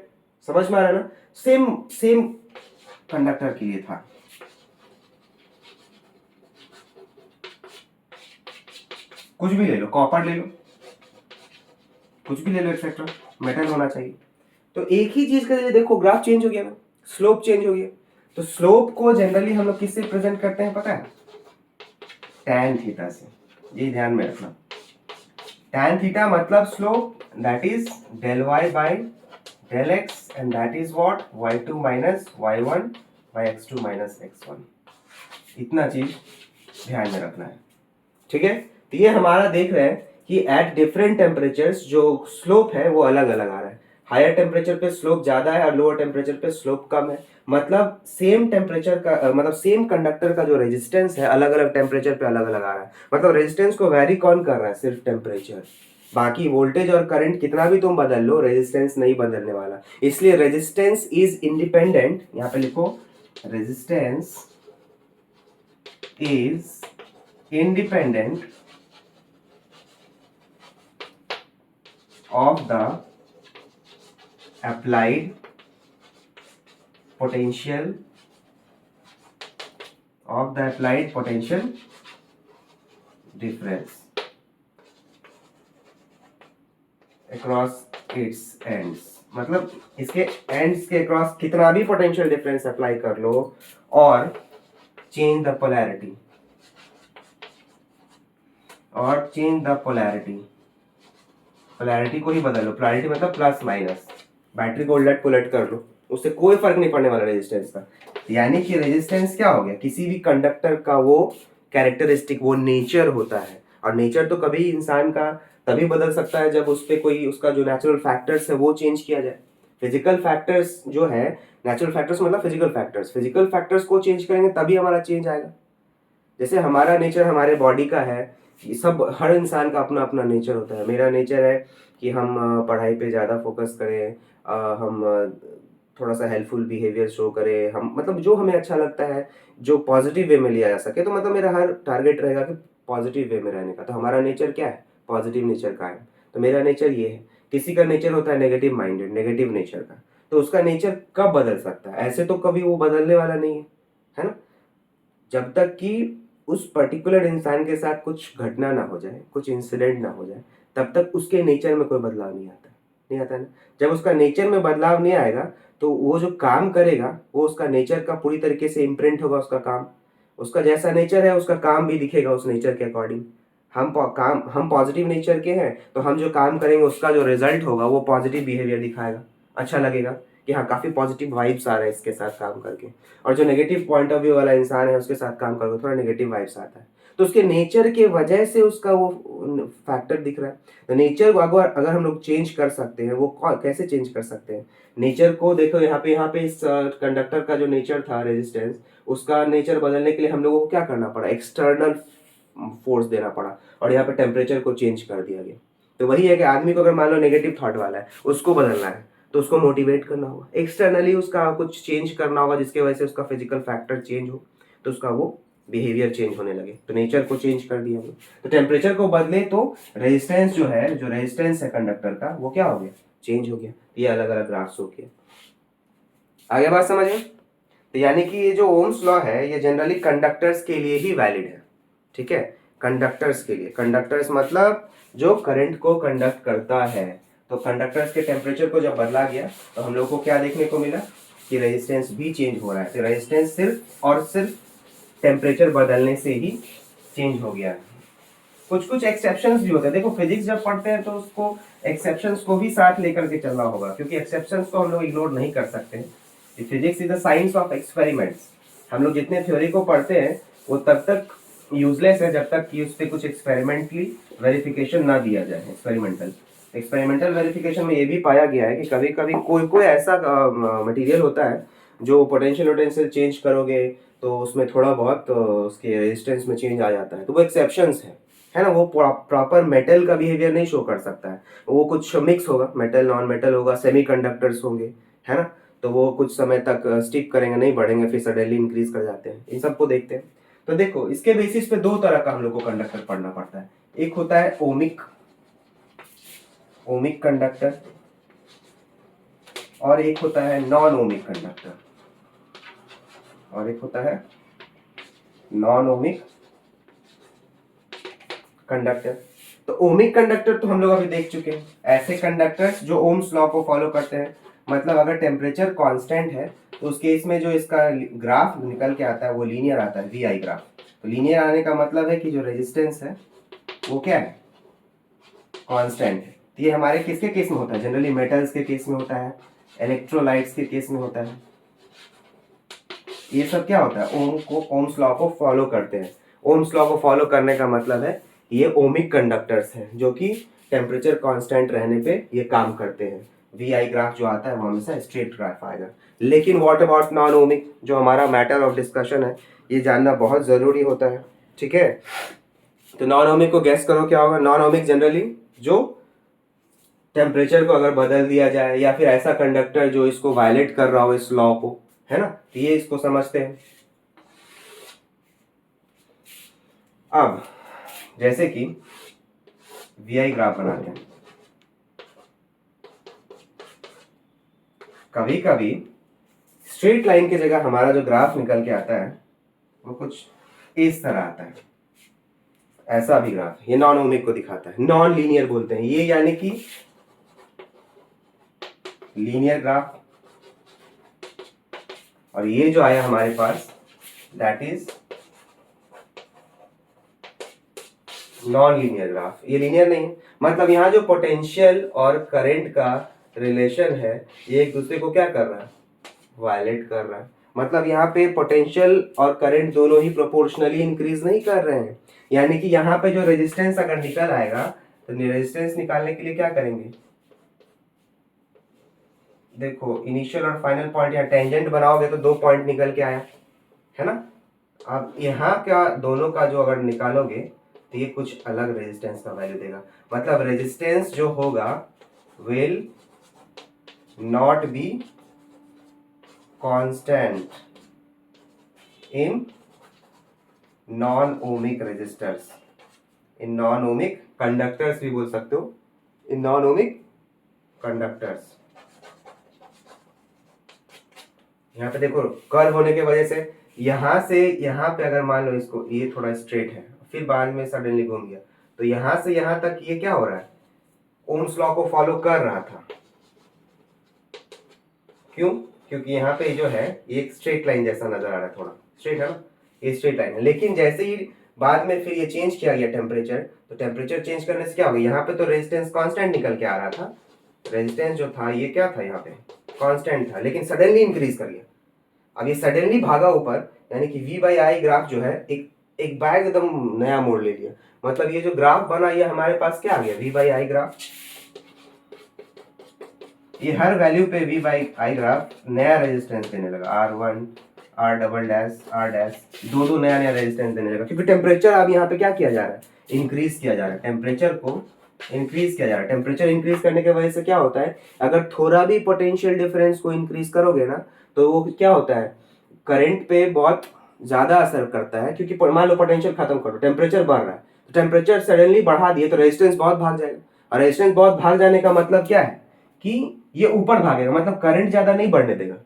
समझ में आ रहा है ना। सेम सेम कंडक्टर के लिए था। कुछ भी ले लो, कॉपर ले लो, कुछ भी ले लो एक्सेट्रा, मेटल होना चाहिए। तो एक ही चीज के लिए देखो ग्राफ चेंज हो गया ना, स्लोप चेंज हो गया। तो स्लोप को जनरली हम लोग किससे प्रेजेंट करते हैं पता है? tan थीटा से। ये ध्यान में रखना, tan थीटा मतलब slope that is del y by del x and that is what y2 minus y1 by x2 minus x1। इतना चीज ध्यान में रखना है, ठीक है। तो ये हमारा देख रहे हैं कि एट डिफरेंट टेम्परेचर्स जो स्लोप है वो अलग अलग आ रहा है। हायर टेम्परेचर पे स्लोप ज्यादा है और लोअर टेम्परेचर पे स्लोप कम है। मतलब सेम टेम्परेचर का मतलब सेम कंडक्टर का जो रेजिस्टेंस है अलग अलग टेम्परेचर पे अलग अलग आ रहा है। मतलब रेजिस्टेंस को वेरी कौन कर रहा है? सिर्फ टेम्परेचर। बाकी वोल्टेज और करंट कितना भी तुम बदल लो रेजिस्टेंस नहीं बदलने वाला। इसलिए रेजिस्टेंस इज इंडिपेंडेंट, यहां पे लिखो resistance is independent of the applied potential difference across its ends। मतलब इसके एंड्स के अक्रॉस कितना भी पोटेंशियल डिफरेंस अप्लाई कर लो और चेंज द पोलैरिटी पोलैरिटी को ही बदल लो। पोलैरिटी मतलब प्लस माइनस, बैटरी को उलट पुलट कर लो, उससे कोई फर्क नहीं पड़ने वाला रेजिस्टेंस का। यानी कि रेजिस्टेंस क्या हो गया? किसी भी कंडक्टर का वो कैरेक्टरिस्टिक, वो नेचर होता है। और नेचर तो कभी इंसान का तभी बदल सकता है जब उस पर कोई उसका जो नेचुरल फैक्टर्स है वो चेंज किया जाए। फिजिकल फैक्टर्स जो है, नेचुरल फैक्टर्स मतलब फिजिकल फैक्टर्स को चेंज करेंगे तभी हमारा चेंज आएगा। जैसे हमारा नेचर हमारे बॉडी का है, ये सब हर इंसान का अपना अपना नेचर होता है। मेरा नेचर है कि हम पढ़ाई पे ज़्यादा फोकस करें, हम थोड़ा सा हेल्पफुल बिहेवियर शो करें, हम मतलब जो हमें अच्छा लगता है जो पॉजिटिव वे में लिया जा सके। तो मतलब मेरा हर टारगेट रहेगा कि पॉजिटिव वे में रहने का। तो हमारा नेचर क्या है? पॉजिटिव नेचर का है। तो मेरा नेचर ये है। किसी का नेचर होता है नेगेटिव माइंडेड, नेगेटिव नेचर का। तो उसका नेचर कब बदल सकता है? ऐसे तो कभी वो बदलने वाला नहीं है ना। जब तक कि उस पर्टिकुलर इंसान के साथ कुछ घटना ना हो जाए, कुछ इंसिडेंट ना हो जाए, तब तक उसके नेचर में कोई बदलाव नहीं आता ना। जब उसका नेचर में बदलाव नहीं आएगा तो वो जो काम करेगा वो उसका नेचर का पूरी तरीके से इम्प्रिंट होगा। उसका काम, उसका जैसा नेचर है उसका काम भी दिखेगा उस नेचर के अकॉर्डिंग। हम पॉजिटिव नेचर के हैं तो हम जो काम करेंगे उसका जो रिजल्ट होगा वो पॉजिटिव बिहेवियर दिखाएगा। अच्छा लगेगा कि हाँ काफी पॉजिटिव वाइब्स आ रहे हैं इसके साथ काम करके। और जो नेगेटिव पॉइंट ऑफ व्यू वाला इंसान है उसके साथ काम करके थोड़ा नेगेटिव वाइब्स आता है। तो उसके नेचर के वजह से उसका वो फैक्टर दिख रहा है। तो नेचर को अगर हम लोग चेंज कर सकते हैं, वो कैसे चेंज कर सकते हैं नेचर को? देखो यहाँ पे इस कंडक्टर का जो नेचर था रेजिस्टेंस, उसका नेचर बदलने के लिए हम लोगों को क्या करना पड़ा? एक्सटर्नल फोर्स देना पड़ा, और यहाँ पे टेम्परेचर को चेंज कर दिया गया। तो वही है कि आदमी को अगर मान लो नेगेटिव थॉट वाला है, उसको बदलना है, तो उसको मोटिवेट करना होगा, एक्सटर्नली उसका कुछ चेंज करना होगा जिसके वजह से उसका फिजिकल फैक्टर चेंज हो, तो उसका वो बिहेवियर चेंज होने लगे। तो नेचर को चेंज कर दिया हमने, तो टेम्परेचर को बदले तो रेजिस्टेंस जो है, जो रेजिस्टेंस है कंडक्टर का, वो क्या हो गया? चेंज हो गया। ये अलग अलग ग्राफ्स हो गया। आगे बात समझ में? तो यानी कि ये जो ओम्स लॉ है, ये जनरली कंडक्टर्स के लिए ही वैलिड है। ठीक है, कंडक्टर्स के लिए। कंडक्टर्स मतलब जो करंट को कंडक्ट करता है। तो कंडक्टर्स के टेम्परेचर को जब बदला गया तो हम लोग को क्या देखने को मिला कि रेजिस्टेंस भी चेंज हो रहा है। तो रेजिस्टेंस सिर्फ और सिर्फ टेम्परेचर बदलने से ही चेंज हो गया। कुछ कुछ एक्सेप्शंस भी होते हैं। देखो फिजिक्स जब पढ़ते हैं तो उसको एक्सेप्शंस को भी साथ लेकर के चलना होगा, क्योंकि एक्सेप्शंस को हम लोग इग्नोर नहीं कर सकते। Physics is the science of experiments. हम लोग जितने थ्योरी को पढ़ते हैं वो तब तक यूजलेस है जब तक कि उस पर कुछ एक्सपेरिमेंटली वेरिफिकेशन ना दिया जाए। एक्सपेरिमेंटल वेरिफिकेशन में ये भी पाया गया है कि कभी कभी कोई कोई ऐसा मटेरियल होता है जो पोटेंशियल चेंज करोगे तो उसमें थोड़ा बहुत उसके रेजिस्टेंस में चेंज आ जाता है, तो वो एक्सेप्शंस है ना। वो प्रॉपर मेटल का बिहेवियर नहीं शो कर सकता है, वो कुछ मिक्स होगा, मेटल नॉन मेटल होगा, सेमीकंडक्टर्स होंगे, है ना। तो वो कुछ समय तक स्टिक करेंगे, नहीं बढ़ेंगे, फिर सडनली इंक्रीज कर जाते हैं। इन सबको देखते हैं। तो देखो इसके बेसिस पे दो तरह का हम लोग को कंडक्टर पढ़ना पड़ता है। एक होता है ओमिक कंडक्टर, और एक होता है नॉन ओमिक कंडक्टर, और एक होता है नॉन ओमिक कंडक्टर। तो ओमिक कंडक्टर तो हम लोग अभी देख चुके हैं, ऐसे कंडक्टर्स जो ओम्स लॉ को फॉलो करते हैं। मतलब अगर टेम्परेचर कांस्टेंट है तो उस केस में जो इसका ग्राफ निकल के आता है वो लीनियर आता है, वी आई ग्राफ। तो लीनियर आने का मतलब है कि जो रेजिस्टेंस है वो क्या है? कांस्टेंट है। ये हमारे किसके केस में होता है? जनरली मेटल्स के केस में होता है, इलेक्ट्रोलाइट्स के केस में होता है। ये सब क्या होता है? ओम्स लॉ को फॉलो करते हैं। ओम्स लॉ को फॉलो करने का मतलब है ये ओमिक कंडक्टर्स हैं जो कि टेम्परेचर कांस्टेंट रहने पे ये काम करते हैं। वी आई ग्राफ जो आता है वो हमेशा स्ट्रेट ग्राफ आएगा। लेकिन व्हाट अबाउट नॉन ओमिक, जो हमारा मैटर ऑफ डिस्कशन है, ये जानना बहुत जरूरी होता है। ठीक है, तो नॉन ओमिक को गैस करो क्या होगा? नॉन ओमिक जनरली जो टेम्परेचर को अगर बदल दिया जाए, या फिर ऐसा कंडक्टर जो इसको वायलेट कर रहा हो इस लॉ को, है ना, तो ये इसको समझते हैं। अब जैसे कि वी आई ग्राफ बनाते हैं, कभी कभी स्ट्रेट लाइन की जगह हमारा जो ग्राफ निकल के आता है वो कुछ इस तरह आता है। ऐसा भी ग्राफ ये नॉन ओमिक को दिखाता है, नॉन लीनियर बोलते हैं ये, यानी कि लीनियर ग्राफ। और ये जो आया हमारे पास that is non linear graph. ये लीनियर नहीं है, मतलब यहाँ जो पोटेंशियल और करंट का रिलेशन है ये एक दूसरे को क्या कर रहा है? वायलेट कर रहा है। मतलब यहाँ पे पोटेंशियल और करंट दोनों ही प्रोपोर्शनली इंक्रीज नहीं कर रहे हैं। यानी कि यहाँ पे जो रेजिस्टेंस अगर निकल आएगा तो रेजिस्टेंस निकालने के लिए क्या करेंगे? देखो इनिशियल और फाइनल पॉइंट, यहाँ टेंजेंट बनाओगे तो दो पॉइंट निकल के आया, है ना। अब यहाँ का दोनों का जो अगर निकालोगे तो ये कुछ अलग रेजिस्टेंस का वैल्यू देगा। मतलब रेजिस्टेंस जो होगा will not be constant in non ohmic resistors, in non ohmic conductors भी बोल सकते हो, इन नॉन ओमिक कंडक्टर्स। यहाँ पे देखो कर्व होने की वजह से यहाँ से यहाँ पे अगर मान लो इसको, ये थोड़ा स्ट्रेट है, फिर बाद में सडनली घूम गया, तो यहाँ से यहाँ तक ये क्या हो रहा है? ओम्स लॉ को फॉलो कर रहा था। क्यों? क्योंकि यहाँ पे जो है ये एक स्ट्रेट लाइन जैसा नजर आ रहा है, थोड़ा स्ट्रेट है ना, ये स्ट्रेट लाइन है। लेकिन जैसे ही बाद में फिर ये चेंज किया गया टेम्परेचर, तो टेम्परेचर चेंज करने से क्या हो गया? यहाँ पे तो रेजिस्टेंस कांस्टेंट निकल के आ रहा था, रेजिस्टेंस जो था ये क्या था? यहाँ पे कांस्टेंट था, लेकिन सडनली इंक्रीज कर गया। अब ये सडनली भागा ऊपर, यानी कि V बाई आई ग्राफ जो है एक एक बैग एकदम नया मोड़ ले लिया। मतलब ये जो ग्राफ बना ये हमारे पास क्या आ गया, V बाई आई ग्राफ। ये हर वैल्यू पे V बाई आई ग्राफ नया रेजिस्टेंस देने लगा, R1 R double dash R dash, दो दो नया नया रेजिस्टेंस देने लगा, क्योंकि टेम्परेचर अब यहाँ पे क्या किया जा रहा है, इंक्रीज किया जा रहा है, टेम्परेचर को इंक्रीज किया जा रहा है। टेम्परेचर इंक्रीज करने की वजह से क्या होता है, अगर थोड़ा भी पोटेंशियल डिफरेंस को इंक्रीज करोगे ना तो वो क्या होता है, करंट पे बहुत ज्यादा असर करता है। क्योंकि मान लो पोटेंशियल खत्म करो, टेम्परेचर बढ़ रहा है, तो टेम्परेचर सडनली बढ़ा दिए तो रेजिस्टेंस बहुत भाग जाएगा, और रेजिस्टेंस बहुत भाग जाने का मतलब क्या है कि ये ऊपर भागेगा, मतलब करंट ज्यादा नहीं बढ़ने देगा।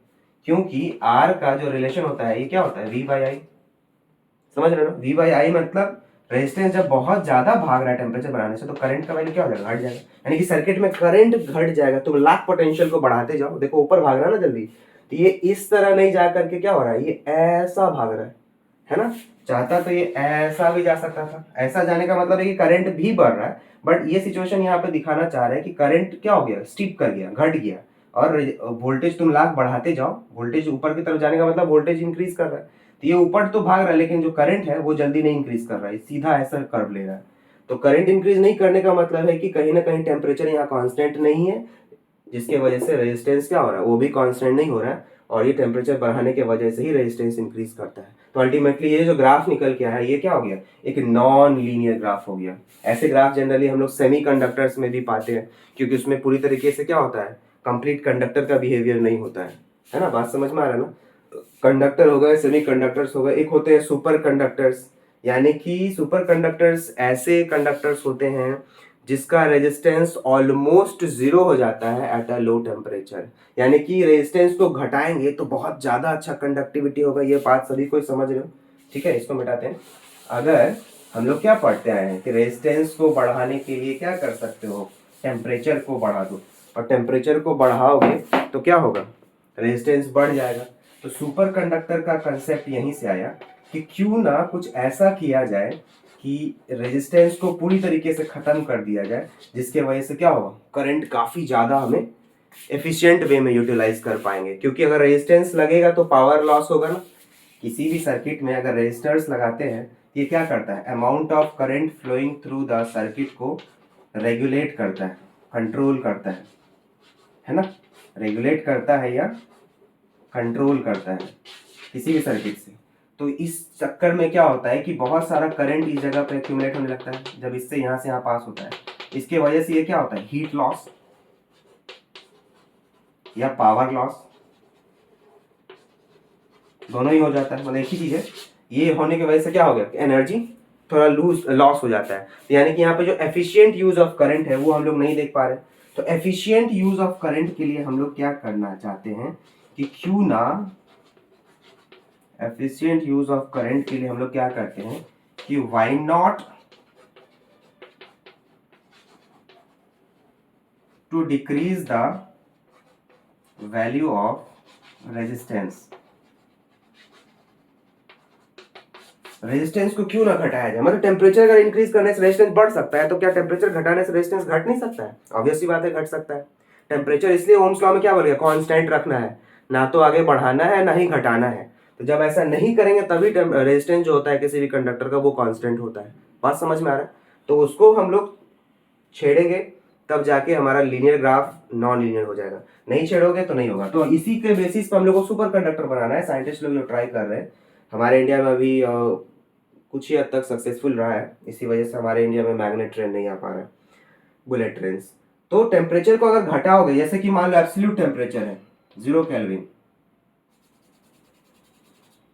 क्योंकि आर का जो रिलेशन होता है ये क्या होता है, V बाई आई। समझ रहे हो ना, V बाई आई मतलब रेजिस्टेंस जब बहुत ज्यादा भाग रहा है टेम्परेचर बढ़ाने से तो करंट का वैल्यू क्या हो जाएगा, घट जाएगा। यानी कि सर्किट में करंट घट जाएगा। तुम लाख पोटेंशियल को बढ़ाते जाओ, देखो ऊपर भाग रहा है ना जल्दी, तो ये इस तरह नहीं जा करके क्या हो रहा है, ये ऐसा भाग रहा है ना। चाहता तो ये ऐसा भी जा सकता था, ऐसा जाने का मतलब है कि करंट भी बढ़ रहा है, बट ये सिचुएशन यहाँ पे दिखाना चाह रहे हैं कि करंट क्या हो गया, स्टिप कर गया, घट गया। और वोल्टेज तुम लाख बढ़ाते जाओ, वोल्टेज ऊपर की तरफ जाने का मतलब वोल्टेज इंक्रीज कर रहा है, तो ये ऊपर तो भाग रहा है लेकिन जो करंट है वो जल्दी नहीं इंक्रीज कर रहा है, सीधा ऐसा कर्व ले रहा है। तो करंट इंक्रीज नहीं करने का मतलब है कि कहीं ना कहीं टेम्परेचर यहाँ कांस्टेंट नहीं है, जिसके वजह से रेजिस्टेंस क्या हो रहा है, वो भी कांस्टेंट नहीं हो रहा है, और ये टेम्परेचर बढ़ाने के वजह से ही रेजिस्टेंस इंक्रीज करता है। तो अल्टीमेटली ये जो ग्राफ निकल के आया ये क्या हो गया, एक नॉन लीनियर ग्राफ हो गया। ऐसे ग्राफ जनरली हम लोग सेमीकंडक्टर्स में भी पाते हैं, क्योंकि उसमें पूरी तरीके से क्या होता है, कंप्लीट कंडक्टर का बिहेवियर नहीं होता है ना। बात समझ में आ रहा है ना। कंडक्टर हो गए, सेमी कंडक्टर्स हो गए, एक होते हैं सुपर कंडक्टर्स। यानी कि सुपर कंडक्टर्स ऐसे कंडक्टर्स होते हैं जिसका रेजिस्टेंस ऑलमोस्ट जीरो हो जाता है एट अ लो टेम्परेचर। यानी कि रेजिस्टेंस को घटाएंगे तो बहुत ज्यादा अच्छा कंडक्टिविटी होगा। ये बात सभी कोई समझ रहे हो, ठीक है। इसको मिटाते हैं। अगर हम लोग क्या पढ़ते आए हैं कि रेजिस्टेंस को बढ़ाने के लिए क्या कर सकते हो, टेम्परेचर को बढ़ा दो, और टेम्परेचर को बढ़ाओगे तो क्या होगा, रेजिस्टेंस बढ़ जाएगा। तो सुपर कंडक्टर का कंसेप्ट यहीं से आया कि क्यों ना कुछ ऐसा किया जाए कि रेजिस्टेंस को पूरी तरीके से खत्म कर दिया जाए, जिसके वजह से क्या होगा, करंट काफी ज्यादा हमें एफिशिएंट वे में यूटिलाइज कर पाएंगे। क्योंकि अगर रेजिस्टेंस लगेगा तो पावर लॉस होगा ना। किसी भी सर्किट में अगर रेजिस्टर्स लगाते हैं, ये क्या करता है, amount of current flowing through the circuit को रेगुलेट करता है, कंट्रोल करता है ना। रेगुलेट करता है या कंट्रोल करता है किसी भी सर्किट से। तो इस चक्कर में क्या होता है कि बहुत सारा करंट इस जगह पे एक्यूमुलेट होने लगता है जब इससे यहाँ से यहाँ पास होता है। इसके वजह से ये क्या होता है, हीट लॉस या पावर लॉस, दोनों ही हो जाता है। मतलब एक ही चीज है, ये होने की वजह से क्या हो गया, एनर्जी थोड़ा लॉस हो जाता है। यानी कि यहाँ पे जो एफिशिएंट यूज ऑफ करंट है वो हम लोग नहीं देख पा रहे। तो एफिशिएंट यूज ऑफ करंट के लिए हम लोग क्या करना चाहते हैं कि क्यों ना एफिशिएंट यूज ऑफ करंट के लिए हम लोग क्या करते हैं कि why not to decrease the value of resistance. Resistance को क्यों ना घटाया जाए, मतलब टेम्परेचर अगर इंक्रीज करने से रेजिस्टेंस बढ़ सकता है तो क्या टेम्परेचर घटाने से रेजिस्टेंस घट नहीं सकता है, ऑब्वियस सी बात है घट सकता है। टेम्परेचर इसलिए ओम्स लॉ में क्या बोल गया, कांस्टेंट रखना है, ना तो आगे बढ़ाना है ना ही घटाना है। तो जब ऐसा नहीं करेंगे तभी रेजिस्टेंस जो होता है किसी भी कंडक्टर का वो कांस्टेंट होता है। बात समझ में आ रहा है। तो उसको हम लोग छेड़ेंगे तब जाके हमारा लीनियर ग्राफ नॉन लीनियर हो जाएगा, नहीं छेड़ोगे तो नहीं होगा। तो इसी के बेसिस पर हम लोग को सुपर कंडक्टर बनाना है। साइंटिस्ट लोग जो ट्राई कर रहे हैं, हमारे इंडिया में अभी कुछ ही हद तक सक्सेसफुल रहा है। इसी वजह से हमारे इंडिया में मैग्नेट ट्रेन नहीं आ पा रहा है, बुलेट ट्रेन। तो टेम्परेचर को अगर घटाओगे, जैसे कि मान लो एब्सोल्यूट टेम्परेचर है 0 केल्विन,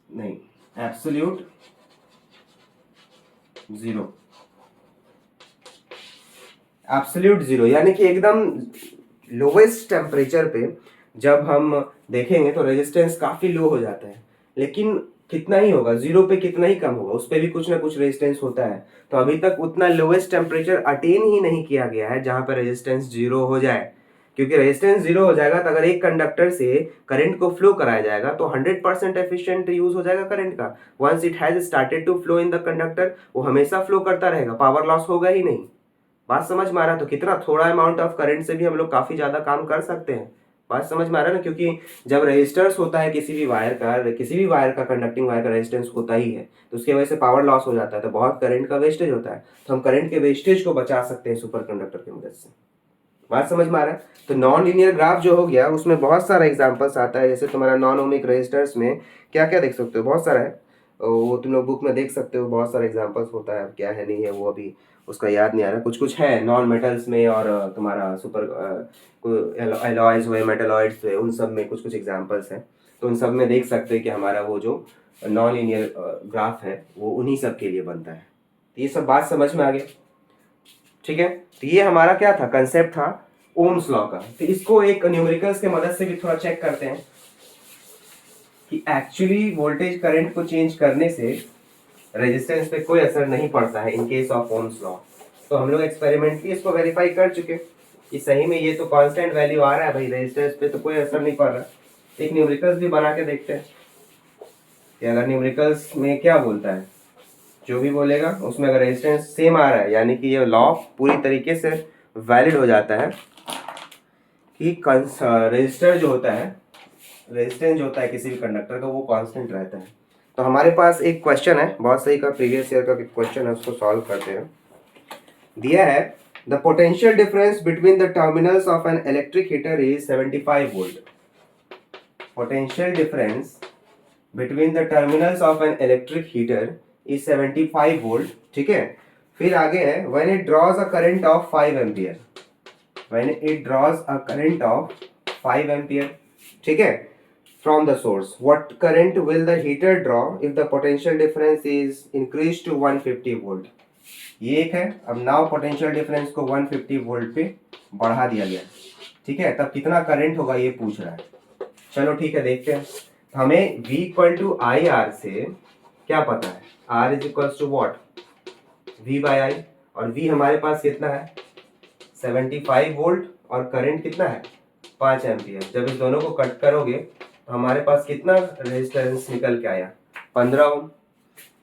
नहीं एब्सोल्यूट 0, एब्सोल्यूट 0 यानी कि एकदम लोवेस्ट टेम्परेचर पे जब हम देखेंगे तो रेजिस्टेंस काफी लो हो जाता है। लेकिन कितना ही होगा, 0 पे कितना ही कम होगा, उस पर भी कुछ ना कुछ रेजिस्टेंस होता है। तो अभी तक उतना लोवेस्ट टेम्परेचर अटेन ही नहीं किया गया है जहां पर रेजिस्टेंस 0 हो जाए। क्योंकि रेजिस्टेंस 0 हो जाएगा तो अगर एक कंडक्टर से करंट को फ्लो कराया जाएगा तो 100% एफिशिएंट यूज हो जाएगा करंट का। Once it has started to flow in the conductor, वो हमेशा फ्लो करता रहेगा, पावर लॉस होगा ही नहीं। बात समझ में आ रहा है। तो कितना थोड़ा अमाउंट ऑफ करंट से भी हम लोग काफी ज्यादा काम कर सकते हैं। बात समझ में आ रहा है ना, क्योंकि जब रेजिस्टेंस होता है किसी भी वायर का कंडक्टिंग वायर का रेजिस्टेंस होता ही है, तो उसकी वजह से पावर लॉस हो जाता है, तो बहुत करंट का वेस्टेज होता है। तो हम करंट के वेस्टेज को बचा सकते हैं सुपर कंडक्टर की मदद से। बात समझ में आ रहा है। तो नॉन लीनियर ग्राफ जो हो गया उसमें बहुत सारा एग्जांपल्स आता है, जैसे तुम्हारा नॉन ओमिक रेजिस्टर्स में क्या क्या देख सकते हो, बहुत सारा है, वो तुम लोग बुक में देख सकते हो, बहुत सारे एग्जांपल्स होता है। क्या है नहीं है वो अभी उसका याद नहीं आ रहा, कुछ कुछ है नॉन मेटल्स में, और तुम्हारा सुपर एलॉयज हुए, मेटलॉइड्स हुए, उन सब में कुछ कुछ एग्जांपल्स हैं। तो उन सब में देख सकते हैं कि हमारा वो जो नॉन लीनियर ग्राफ है वो उन्हीं सब के लिए बनता है। तो ये सब बात समझ में आ गया, ठीक है। तो ये हमारा क्या था, कंसेप्ट था ओम्स लॉ का। तो इसको एक न्यूमेरिकल्स के मदद से भी थोड़ा चेक करते हैं कि एक्चुअली वोल्टेज करंट को चेंज करने से रेजिस्टेंस पे कोई असर नहीं पड़ता है in case of Ohm's law. तो हम लोग एक्सपेरिमेंटली इसको वेरीफाई कर चुके कि सही में ये तो कांस्टेंट वैल्यू आ रहा है भाई, रेजिस्टेंस पे तो कोई असर नहीं पड़ रहा। एक न्यूमेरिकल्स भी बना के देखते हैं कि अगर न्यूमेरिकल्स में क्या बोलता है, जो भी बोलेगा उसमें अगर रेजिस्टेंस सेम आ रहा है, यानी कि ये लॉ पूरी तरीके से वैलिड हो जाता है कि रेजिस्टर जो होता है, रेजिस्टेंस जो होता है किसी भी कंडक्टर का, वो कांस्टेंट रहता है। तो हमारे पास एक क्वेश्चन है, बहुत सही का प्रीवियस ईयर का क्वेश्चन है, उसको सॉल्व करते हैं। दिया है the potential difference between the terminals of an electric heater is 75 volt. Potential difference between the terminals of an electric heater is 75 volt, ठीक है। फिर आगे है when it draws a current of 5 ampere, when it draws a current of 5 ampere, ठीक है, from the source, what current will the heater draw if the potential difference is increased to 150 volt। ये एक है। अब now potential difference को 150 volt पे बढ़ा दिया गया, ठीक है, तब कितना करंट होगा ये पूछ रहा है। चलो ठीक है, देखते हैं। हमें V equal to I R से क्या पता है, R is equal to what, V by I, और V हमारे पास कितना है 75 वोल्ट, और करंट कितना है 5 एम्पियर। जब इस दोनों को कट करोगे तो हमारे पास कितना रेजिस्टेंस निकल के आया, 15 ओम।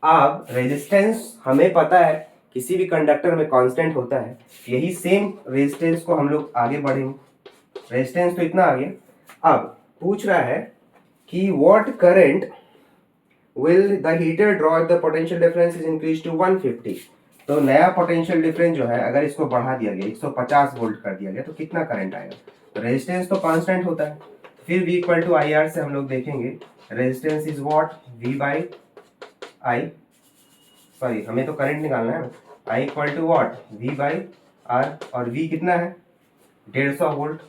अब रेजिस्टेंस हमें पता है किसी भी कंडक्टर में कांस्टेंट होता है, यही सेम रेजिस्टेंस को हम लोग आगे बढ़ेंगे। रेजिस्टेंस तो इतना आ गया। अब पूछ रहा है कि what current will the heater draw if the potential difference is increase to 150। तो नया पोटेंशियल डिफरेंस जो है, अगर इसको बढ़ा दिया गया 150 वोल्ट कर दिया गया, तो कितना करंट आएगा। तो रेजिस्टेंस तो कांस्टेंट होता है, फिर V equal to I R से हम लोग देखेंगे resistance is what, V by I, sorry हमें तो करंट निकालना है, I equal to what, V by R, और V कितना है 150 वोल्ट,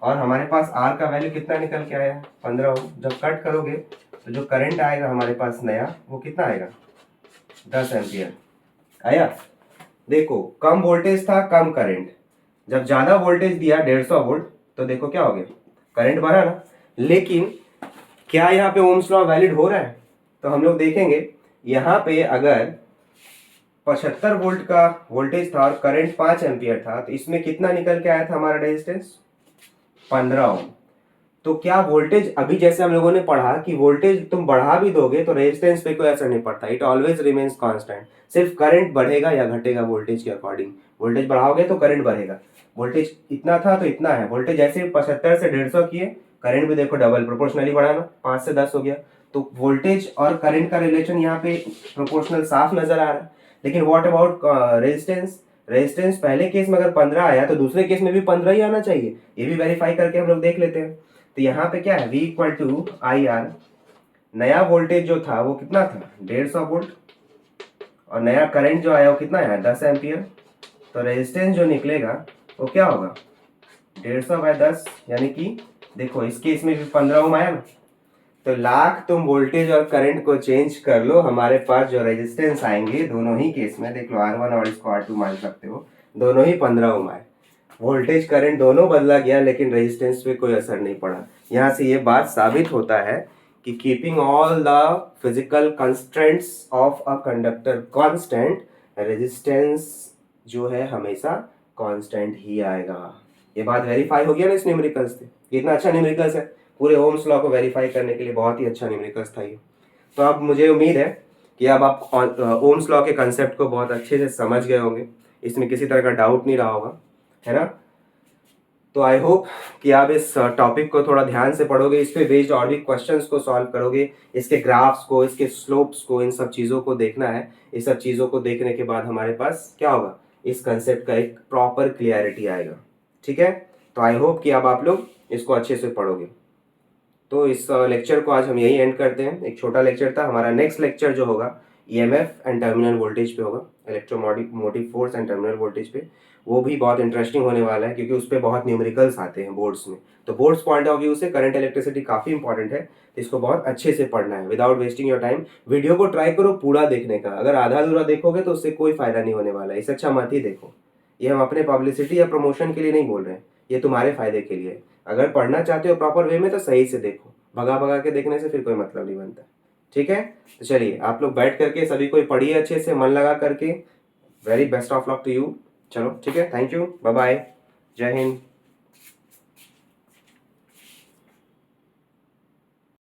और हमारे पास R का वैल्यू कितना निकल के आया 15 ओम। जब कट करोगे तो जो करंट आएगा हमारे पास नया, वो कितना आएगा 10 एम्पियर आया। देखो कम वोल्टेज था, कम करंट, जब ज्यादा वोल्टेज दिया 150 वोल्ट, तो देखो क्या हो गया, करंट बढ़ा ना। लेकिन क्या यहाँ पे ओम्स लॉ वैलिड हो रहा है, तो हम लोग देखेंगे यहाँ पे अगर 75 वोल्ट का वोल्टेज था और करंट 5 एम्पियर था, तो इसमें कितना निकल के आया था हमारा रेजिस्टेंस 15 ओम। तो क्या वोल्टेज, अभी जैसे हम लोगों ने पढ़ा कि वोल्टेज तुम बढ़ा भी दोगे तो रेजिस्टेंस पे कोई असर नहीं पड़ता, इट ऑलवेज रिमेन्स कांस्टेंट। सिर्फ करंट बढ़ेगा या घटेगा वोल्टेज के अकॉर्डिंग। वोल्टेज बढ़ाओगे तो करंट बढ़ेगा, वोल्टेज इतना था तो इतना है, वोल्टेज जैसे 75 से 150 किए, करंट भी देखो डबल प्रोपोर्शनली बढ़ाना, 5 से 10 हो गया। तो वोल्टेज और करंट का रिलेशन यहाँ पे प्रोपोर्शनल साफ नजर आ रहा है। लेकिन व्हाट अबाउट रेजिस्टेंस, रेजिस्टेंस पहले केस में अगर 15 आया तो दूसरे केस में भी 15 ही आना चाहिए, ये भी वेरीफाई करके हम लोग देख लेते हैं। तो यहाँ पे क्या है, V equal to I R, नया वोल्टेज जो था वो कितना था 150 वोल्ट, और नया करंट जो आया वो कितना आया 10 एम्पियर। तो रेजिस्टेंस जो निकलेगा वो क्या होगा 150 बाय 10, यानी कि देखो इस केस में भी 15 ओम आया ना। तो लाख तुम वोल्टेज और करंट को चेंज कर लो, हमारे पास जो रेजिस्टेंस आएंगे दोनों ही केस में, देख लो R1 और इसको R2 मान सकते हो, दोनों ही 15 ओम आए। वोल्टेज करंट दोनों बदला गया, लेकिन रेजिस्टेंस पे कोई असर नहीं पड़ा। यहाँ से ये बात साबित होता है कि keeping all the physical constraints of a conductor constant, resistance जो है हमेशा कांस्टेंट ही आएगा। ये बात वेरीफाई हो गया ना इस न्यूमेरिकल्स से। कितना अच्छा न्यूमेरिकल्स है, पूरे ओम्स लॉ को वेरीफाई करने के लिए बहुत ही अच्छा न्यूमेरिकल्स था ये। तो अब मुझे उम्मीद है कि अब आप ओम्स लॉ के कंसेप्ट को बहुत अच्छे से समझ गए होंगे, इसमें किसी तरह का डाउट नहीं रहा होगा, है ना। तो आई होप कि आप इस टॉपिक को थोड़ा ध्यान से पढ़ोगे, इस पे बेस्ड और भी क्वेश्चंस को सॉल्व करोगे, इसके ग्राफ्स को, इसके स्लोप्स को, इन सब चीज़ों को देखना है। इस सब चीज़ों को देखने के बाद हमारे पास क्या होगा, इस कंसेप्ट का एक प्रॉपर क्लियरिटी आएगा। ठीक है, तो आई होप कि अब आप लोग इसको अच्छे से पढ़ोगे। तो इस लेक्चर को आज हम यही एंड करते हैं। एक छोटा लेक्चर था। हमारा नेक्स्ट लेक्चर जो होगा ईएमएफ एंड टर्मिनल वोल्टेज पे होगा, electromotive force and terminal voltage पे। वो भी बहुत इंटरेस्टिंग होने वाला है क्योंकि उस पर बहुत न्यूमेरिकल्स आते हैं बोर्ड्स में। तो बोर्ड्स पॉइंट ऑफ व्यू से करंट इलेक्ट्रिसिटी काफ़ी इंपॉर्टेंट है, तो इसको बहुत अच्छे से पढ़ना है without wasting your time. Video को ट्राई करो पूरा देखने का, अगर आधा अधूरा देखोगे तो उससे कोई फायदा नहीं होने वाला है। इससे अच्छा मत ही देखो। ये हम अपने पब्लिसिटी या प्रमोशन के लिए नहीं बोल रहे हैं, ये तुम्हारे फायदे के लिए। अगर पढ़ना चाहते हो प्रॉपर वे में तो सही से देखो, भगा भगा के देखने से फिर कोई मतलब नहीं बनता। ठीक है, तो चलिए आप लोग बैठ करके सभी कोई पढ़िए अच्छे से, मन लगा करके। Very best of luck to you. चलो ठीक है, थैंक यू, बाय बाय, जय हिंद।